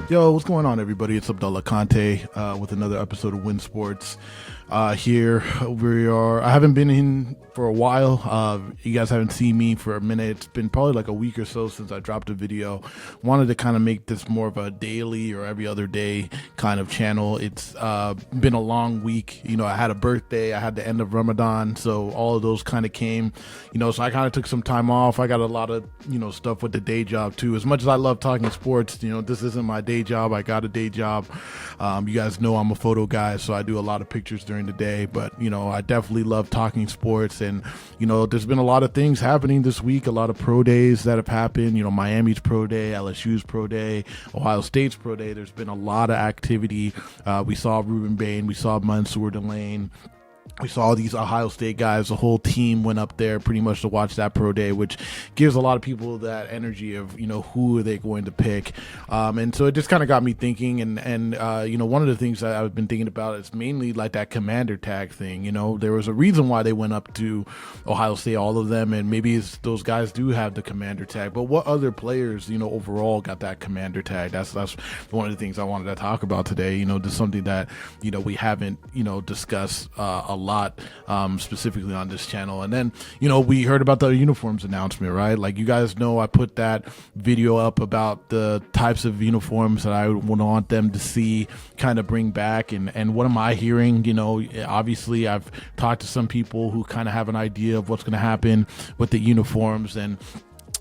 Yo, what's going on, everybody? It's Abdullah Konte with another episode of Win Sports. Here we are. I haven't been in for a while. You guys haven't seen me for a minute. It's been probably like a week or so since I dropped a video. Wanted to kind of make this more of a daily or every other day kind of channel. It's been a long week. I had a birthday. I had the end of Ramadan, so all of those kind of came. So I kind of took some time off. I got a lot of stuff with the day job too. As much as I love talking sports, this isn't my day job. I got a day job. You guys know I'm a photo guy, so I do a lot of pictures during the day, but I definitely love talking sports. And there's been a lot of things happening this week, a lot of pro days that have happened. Miami's pro day, LSU's pro day, Ohio State's pro day. There's been a lot of activity. We saw Ruben Bain, we saw Mansour Delane, we saw these Ohio State guys. The whole team went up there pretty much to watch that pro day, which gives a lot of people that energy of, who are they going to pick? And so it just kind of got me thinking. And one of the things that I've been thinking about is mainly like that commander tag thing. There was a reason why they went up to Ohio State, all of them. And maybe those guys do have the commander tag. But what other players, overall got that commander tag? That's one of the things I wanted to talk about today. Just something that, we haven't, discussed a lot, specifically on this channel. And then we heard about the uniforms announcement, right? Like, you guys know, I put that video up about the types of uniforms that I would want them to see kind of bring back. And what am I hearing? Obviously I've talked to some people who kind of have an idea of what's going to happen with the uniforms, and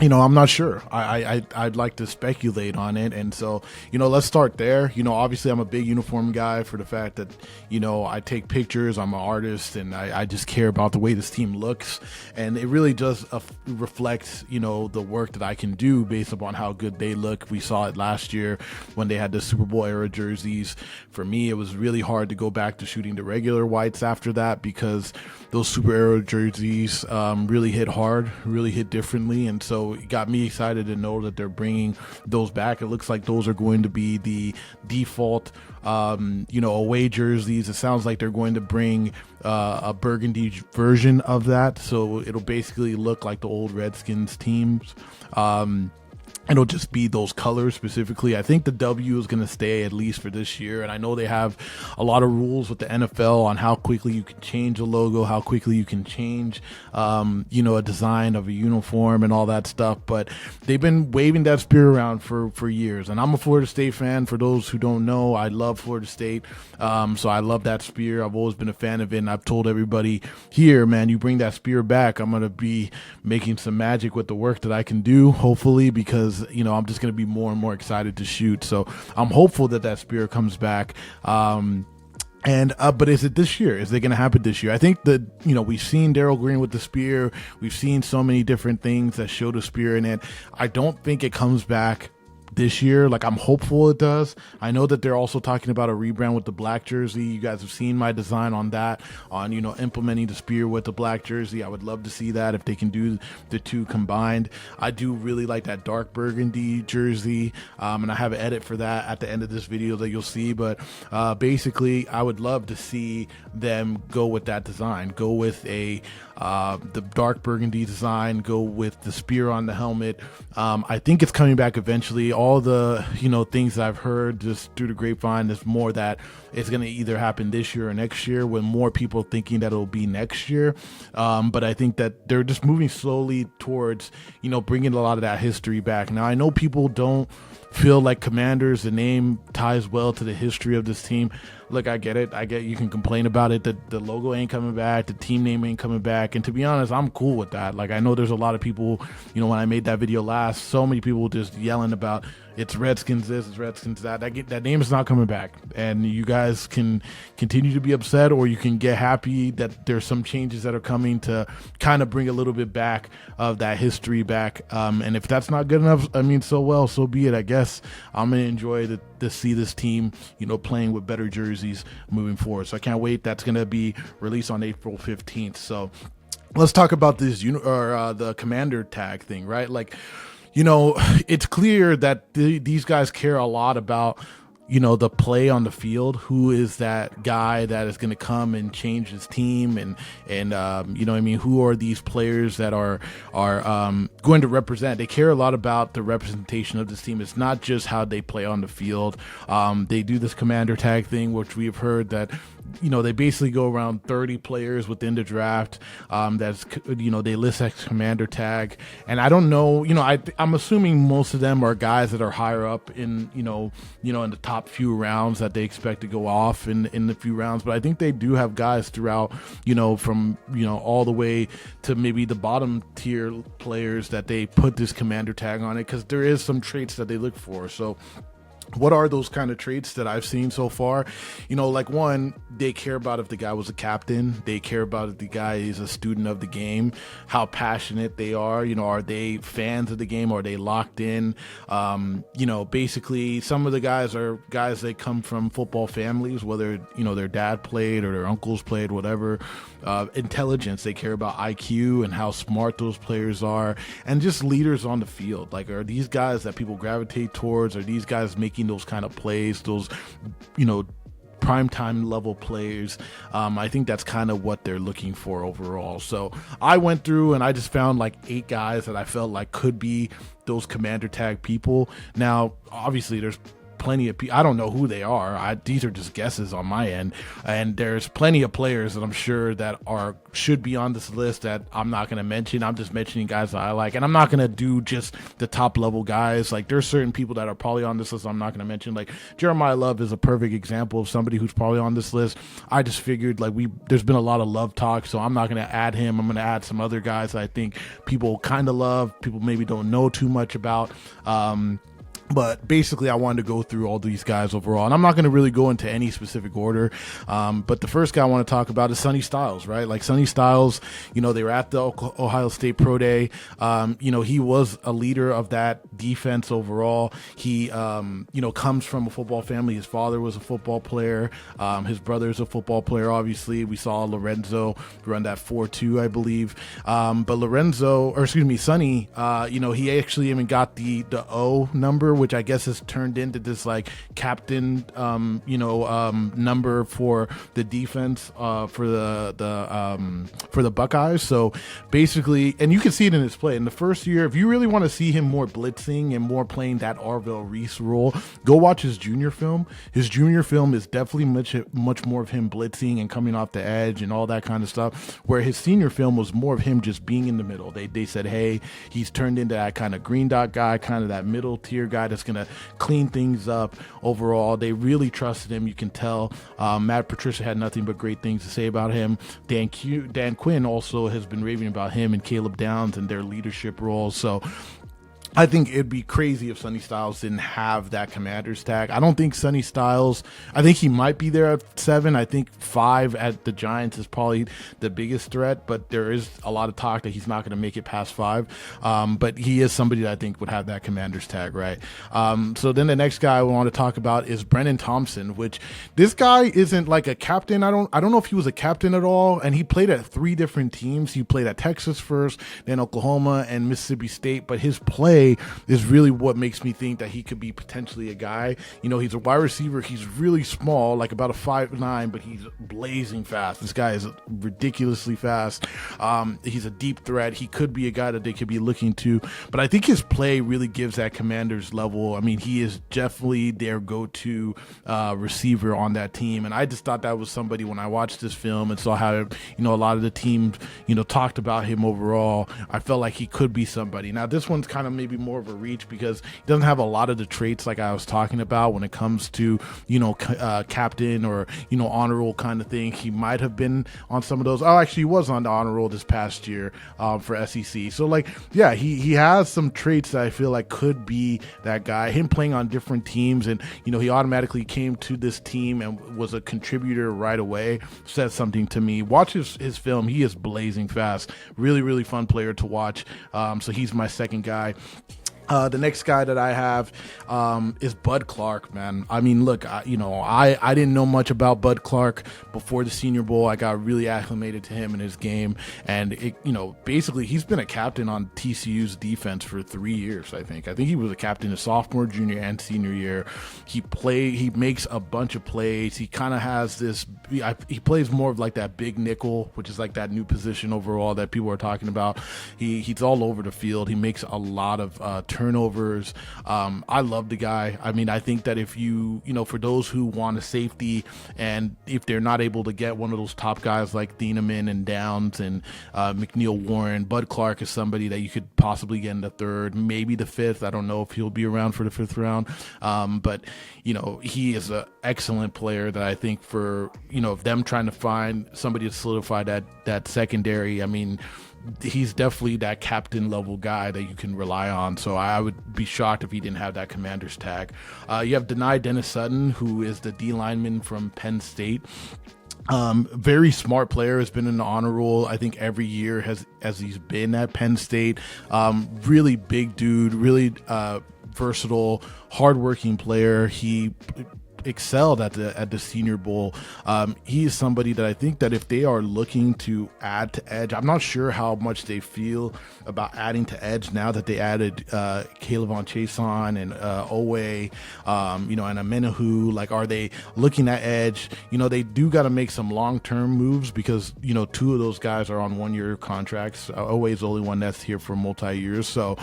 I'm not sure. I'd like to speculate on it. And so, let's start there. Obviously I'm a big uniform guy for the fact that, I take pictures, I'm an artist, and I just care about the way this team looks. And it really does reflect, the work that I can do based upon how good they look. We saw it last year when they had the Super Bowl era jerseys. For me, it was really hard to go back to shooting the regular whites after that, because those Super Era jerseys really hit hard, really hit differently. And so it got me excited to know that they're bringing those back. It looks like those are going to be the default, away jerseys. It sounds like they're going to bring a burgundy version of that, so it'll basically look like the old Redskins teams. It'll just be those colors specifically. I think the W is going to stay at least for this year. And I know they have a lot of rules with the NFL on how quickly you can change a logo, how quickly you can change, a design of a uniform and all that stuff. But they've been waving that spear around for years. And I'm a Florida State fan. For those who don't know, I love Florida State. So I love that spear. I've always been a fan of it. And I've told everybody here, man, you bring that spear back, I'm going to be making some magic with the work that I can do, hopefully, because I'm just going to be more and more excited to shoot. So I'm hopeful that spear comes back. But is it this year? Is it going to happen this year? I think that, we've seen Darryl Green with the spear. We've seen so many different things that show the spear in it. I don't think it comes back this year. Like, I'm hopeful it does. I know that they're also talking about a rebrand with the black jersey. You guys have seen my design on that, on implementing the spear with the black jersey. I would love to see that if they can do the two combined. I do really like that dark burgundy jersey, and I have an edit for that at the end of this video that you'll see. But basically, I would love to see them go with that design, go with the dark burgundy design, go with the spear on the helmet. I think it's coming back eventually. All the things that I've heard just through the grapevine is more that it's going to either happen this year or next year, with more people thinking that it'll be next year. But I think that they're just moving slowly towards bringing a lot of that history back. Now, I know people don't feel like Commanders, the name ties well to the history of this team. Look, I get it. You can complain about it, that the logo ain't coming back, the team name ain't coming back. And to be honest, I'm cool with that. Like, I know there's a lot of people, when I made that video last, so many people just yelling about it's Redskins this, it's Redskins that. That name is not coming back. And you guys can continue to be upset, or you can get happy that there's some changes that are coming to kind of bring a little bit back of that history back. And if that's not good enough, so be it. I guess I'm going to enjoy to see this team, playing with better jerseys moving forward. So I can't wait. That's going to be released on April 15th. So let's talk about this, the commander tag thing, right? Like, it's clear that these guys care a lot about the play on the field. Who is that guy that is going to come and change his team? And who are these players that are going to represent? They care a lot about the representation of this team. It's not just how they play on the field. They do this commander tag thing, which we've heard that they basically go around 30 players within the draft. They list as commander tag, and I don't know. I'm assuming most of them are guys that are higher up in in the top few rounds that they expect to go off in the few rounds. But I think they do have guys throughout, from all the way to maybe the bottom tier players that they put this commander tag on it, because there is some traits that they look for. So what are those kind of traits that I've seen so far? Like, one, they care about if the guy was a captain. They care about if the guy is a student of the game, how passionate they are. Are they fans of the game? Are they locked in? Basically, some of the guys are guys that come from football families, whether, their dad played or their uncles played, whatever. Intelligence, they care about IQ and how smart those players are, and just leaders on the field. Like, are these guys that people gravitate towards? Are these guys making those kind of plays, those primetime level players? I think that's kind of what they're looking for overall. So I went through and I just found like 8 guys that I felt like could be those commander tag people. Now, obviously, there's plenty of people. I don't know who they are. These are just guesses on my end, and there's plenty of players that I'm sure that should be on this list that I'm not going to mention. I'm just mentioning guys that I like, and I'm not going to do just the top level guys. Like, there's certain people that are probably on this list I'm not going to mention. Like, Jeremiah Love is a perfect example of somebody who's probably on this list. I just figured, like, there's been a lot of Love talk, so I'm not going to add him. I'm going to add some other guys that I think people kind of love, people maybe don't know too much about. But basically, I wanted to go through all these guys overall, and I'm not going to really go into any specific order. But the first guy I want to talk about is Sonny Styles, right? Like, Sonny Styles, they were at the Ohio State Pro Day. He was a leader of that defense overall. He, comes from a football family. His father was a football player. His brother is a football player, obviously. We saw Lorenzo run that 4.2, I believe. But Sonny, he actually even got the O number, which I guess has turned into this like captain, number for the defense, for the Buckeyes. So basically, and you can see it in his play in the first year. If you really want to see him more blitzing and more playing that Arvell Reese role, go watch his junior film. His junior film is definitely much more of him blitzing and coming off the edge and all that kind of stuff, where his senior film was more of him just being in the middle. They said, hey, he's turned into that kind of green dot guy, kind of that middle tier guy that's going to clean things up overall. They really trusted him. You can tell. Matt Patricia had nothing but great things to say about him. Dan Quinn also has been raving about him and Caleb Downs and their leadership roles. So I think it'd be crazy if Sonny Styles didn't have that commander's tag. I don't think Sonny Styles, I think he might be there at 7. I think 5 at the Giants is probably the biggest threat, but there is a lot of talk that he's not going to make it past 5. But he is somebody that I think would have that commander's tag, right? So then the next guy I want to talk about is Brennan Thompson, which this guy isn't like a captain. I don't know if he was a captain at all, and he played at 3 different teams. He played at Texas first, then Oklahoma and Mississippi State, but his play is really what makes me think that he could be potentially a guy. He's a wide receiver. He's really small, like about a 5'9", but he's blazing fast. This guy is ridiculously fast. He's a deep threat. He could be a guy that they could be looking to, but I think his play really gives that commander's level. I mean, he is definitely their go-to receiver on that team, and I just thought that was somebody when I watched this film and saw how a lot of the teams talked about him overall. I felt like he could be somebody. Now this one's kind of maybe more of a reach because he doesn't have a lot of the traits like I was talking about when it comes to captain or honor roll kind of thing. He might have been on some of those. Oh, actually he was on the honor roll this past year for SEC. So he has some traits that I feel like could be that guy. Him playing on different teams, and he automatically came to this team and was a contributor right away, says something to me. Watch his film. He is blazing fast. Really, really fun player to watch. So he's my second guy. The next guy that I have is Bud Clark, man. I mean, look, I didn't know much about Bud Clark before the Senior Bowl. I got really acclimated to him and his game, and basically he's been a captain on TCU's defense for 3 years. I think he was a captain his sophomore, junior, and senior year. He makes a bunch of plays. He kind of has this. He plays more of like that big nickel, which is like that new position overall that people are talking about. He's all over the field. He makes a lot of turnovers. I love the guy. I mean, I think that if for those who want a safety, and if they're not able to get one of those top guys like Thieneman and Downs and McNeil Warren, Bud Clark is somebody that you could possibly get in the third, maybe the fifth. I don't know if he'll be around for the fifth round, but he is an excellent player that I think for if them trying to find somebody to solidify that secondary. I mean, he's definitely that captain level guy that you can rely on. So I would be shocked if he didn't have that commander's tag. You have Denai Dennis Sutton, who is the D lineman from Penn State. Very smart player, has been in the honor roll, I think, every year as he's been at Penn State. Really big dude, really versatile, hardworking player. He excelled at the Senior Bowl. He is somebody that I think that if they are looking to add to edge, I'm not sure how much they feel about adding to edge now that they added Caleb Chason and Owe, and Amenahu. Like, are they looking at edge? They do got to make some long-term moves because two of those guys are on 1-year contracts. Owe is the only one that's here for multi-years. So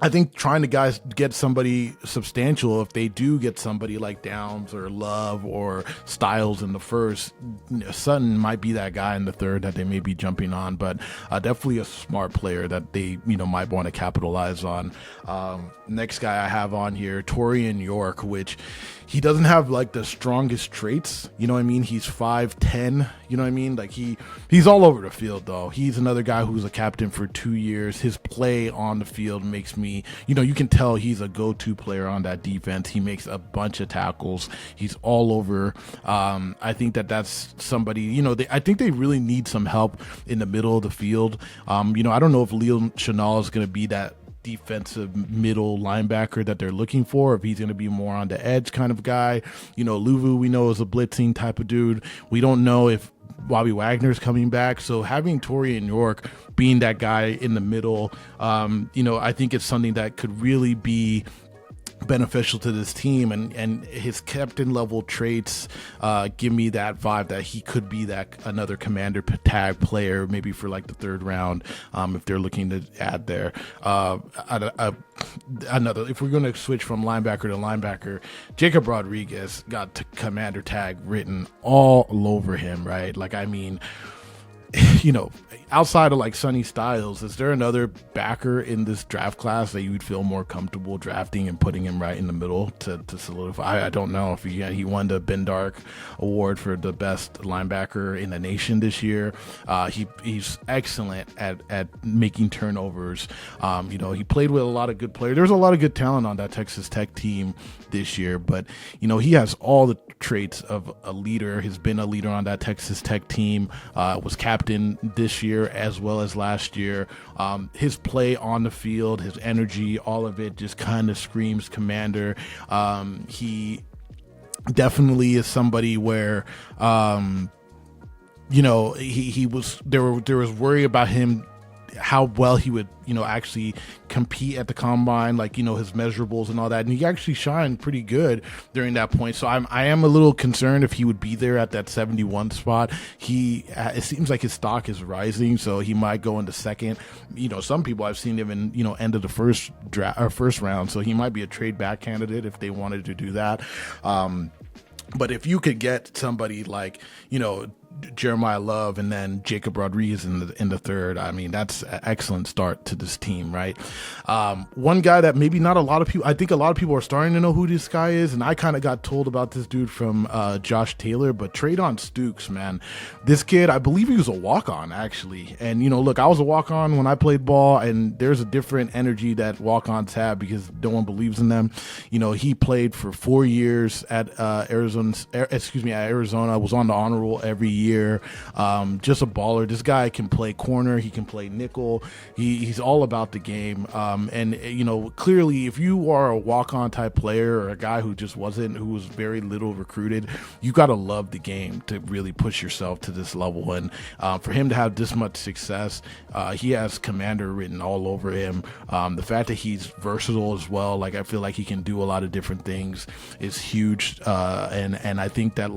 I think trying to get somebody substantial, if they do get somebody like Downs or Love or Styles in the first, Sutton might be that guy in the third that they may be jumping on, but definitely a smart player that they might want to capitalize on. Next guy I have on here, Torian York, which he doesn't have like the strongest traits, he's 5'10", like he's all over the field though. He's another guy who's a captain for 2 years. His play on the field makes me, you can tell he's a go-to player on that defense. He makes a bunch of tackles. He's all over. I think that's somebody, I think they really need some help in the middle of the field. I don't know if Leo Chenal is going to be that defensive middle linebacker that they're looking for, if he's going to be more on the edge kind of guy. Luvu, we know, is a blitzing type of dude. We don't know if Bobby Wagner's coming back. So having Torian York being that guy in the middle, I think it's something that could really be beneficial to this team, and his captain level traits give me that vibe that he could be that another commander tag player, maybe for like the third round, if they're looking to add there. Another, if we're going to switch from linebacker to linebacker, Jacob Rodriguez got commander tag written all over him, right? Like, I mean, outside of like Sonny Styles, is there another backer in this draft class that you would feel more comfortable drafting and putting him right in the middle to solidify? I don't know if he won the Ben Dark Award for the best linebacker in the nation this year. He's excellent at making turnovers. He played with a lot of good players. There's a lot of good talent on that Texas Tech team this year, but he has all the traits of a leader. Has been a leader on that Texas Tech team. Was captain this year as well as last year. His play on the field, his energy, all of it just kind of screams commander. He definitely is somebody where he was there was worry about him, how well he would actually compete at the combine, like his measurables and all that, and he actually shined pretty good during that point. So I am a little concerned if he would be there at that 71 spot. It seems like his stock is rising, so he might go into second. Some people, I've seen him in end of the first round, so he might be a trade back candidate if they wanted to do that. But if you could get somebody like Jeremiah Love and then Jacob Rodriguez in the third, I mean, that's an excellent start to this team, right? One guy that maybe not a lot of people, I think a lot of people are starting to know who this guy is, and I kind of got told about this dude from Josh Taylor, but Traydon Stukes, man. This kid, I believe he was a walk-on, actually. And, look, I was a walk-on when I played ball, and there's a different energy that walk-ons have because no one believes in them. He played for 4 years at Arizona, was on the honor roll every year. year. Just a baller. This guy can play corner. He can play nickel. He's all about the game. And clearly, if you are a walk-on type player or a guy who was very little recruited, you got to love the game to really push yourself to this level. And for him to have this much success, he has commander written all over him. The fact that he's versatile as well, like I feel like he can do a lot of different things, is huge. And I think that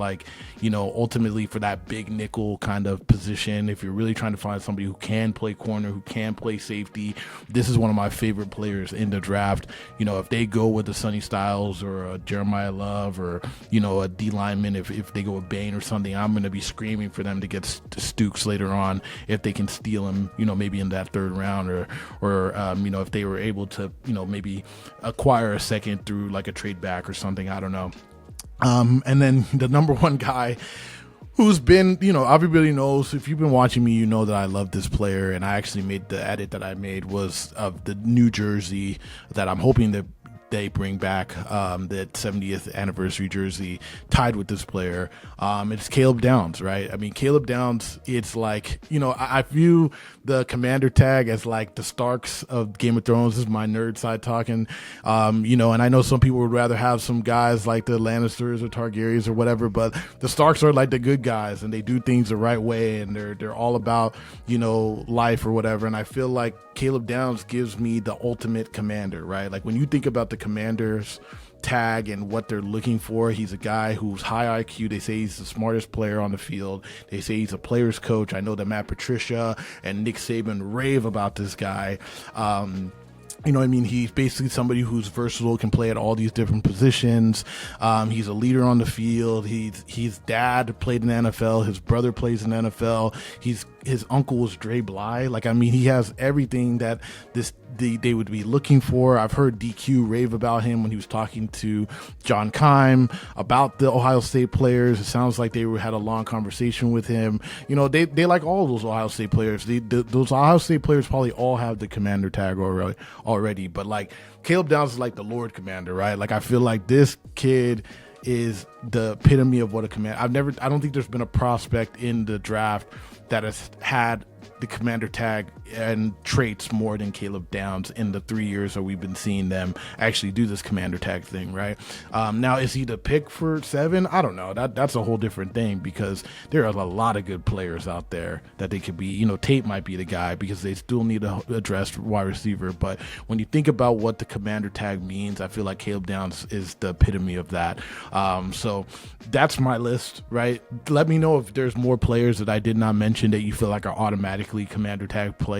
ultimately for that big nickel kind of position, if you're really trying to find somebody who can play corner, who can play safety, this is one of my favorite players in the draft. If they go with a Sonny Styles or a Jeremiah Love or a D lineman, if they go with Bain or something, I'm going to be screaming for them to get Stukes later on if they can steal him, maybe in that third round, or if they were able to maybe acquire a second through like a trade back or something. I don't know. And then the number one guy who's been, everybody knows, if you've been watching me, you know that I love this player, and I actually made the edit that I made was of the new jersey that I'm hoping that they bring back, the 70th anniversary jersey tied with this player. It's Caleb Downs, right? I mean, Caleb Downs, it's like, I view the commander tag as like the Starks of Game of Thrones. This is my nerd side talking, and I know some people would rather have some guys like the Lannisters or Targaryens or whatever, but the Starks are like the good guys and they do things the right way, and they're all about, life or whatever. And I feel like Caleb Downs gives me the ultimate commander, right? Like when you think about the commanders tag and what they're looking for, he's a guy who's high IQ. They say he's the smartest player on the field. They say he's a player's coach. I know that Matt Patricia and Nick Saban rave about this guy. He's basically somebody who's versatile, can play at all these different positions. He's a leader on the field. His dad played in the NFL. His brother plays in the NFL. His uncle was Dre Bly. He has everything that they would be looking for. I've heard DQ rave about him when he was talking to John Keim about the Ohio State players. It sounds like they had a long conversation with him. They like all those Ohio State players. Those Ohio State players probably all have the commander tag already. But Caleb Downs is like the Lord Commander, right? I feel like this kid is the epitome of what a commander. I don't think there's been a prospect in the draft that has had the commander tag and traits more than Caleb Downs in the 3 years that we've been seeing them actually do this commander tag thing, right? Now, is he the pick for 7? I don't know. That's a whole different thing, because there are a lot of good players out there that they could be. Tate might be the guy because they still need to address wide receiver. But when you think about what the commander tag means, I feel like Caleb Downs is the epitome of that. So that's my list, right? Let me know if there's more players that I did not mention that you feel like are automatically commander tag players.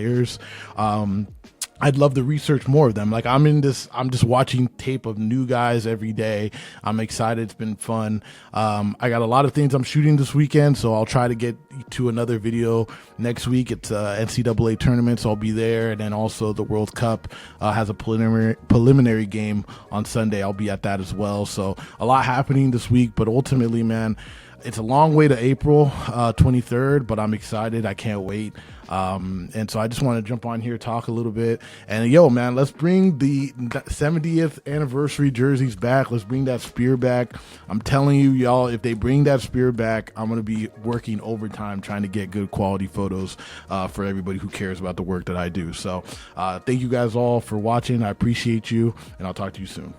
I'd love to research more of them. I'm just watching tape of new guys every day. I'm excited. It's been fun. I got a lot of things I'm shooting this weekend, so I'll try to get to another video next week. It's NCAA tournament, so I'll be there. And then also the World Cup has a preliminary game on Sunday. I'll be at that as well. So a lot happening this week, but ultimately, man, it's a long way to April 23rd, but I'm excited. I can't wait. And so I just want to jump on here, talk a little bit. And man, let's bring the 70th anniversary jerseys back. Let's bring that spear back. I'm telling you, y'all, if they bring that spear back, I'm going to be working overtime trying to get good quality photos for everybody who cares about the work that I do. So thank you guys all for watching. I appreciate you, and I'll talk to you soon.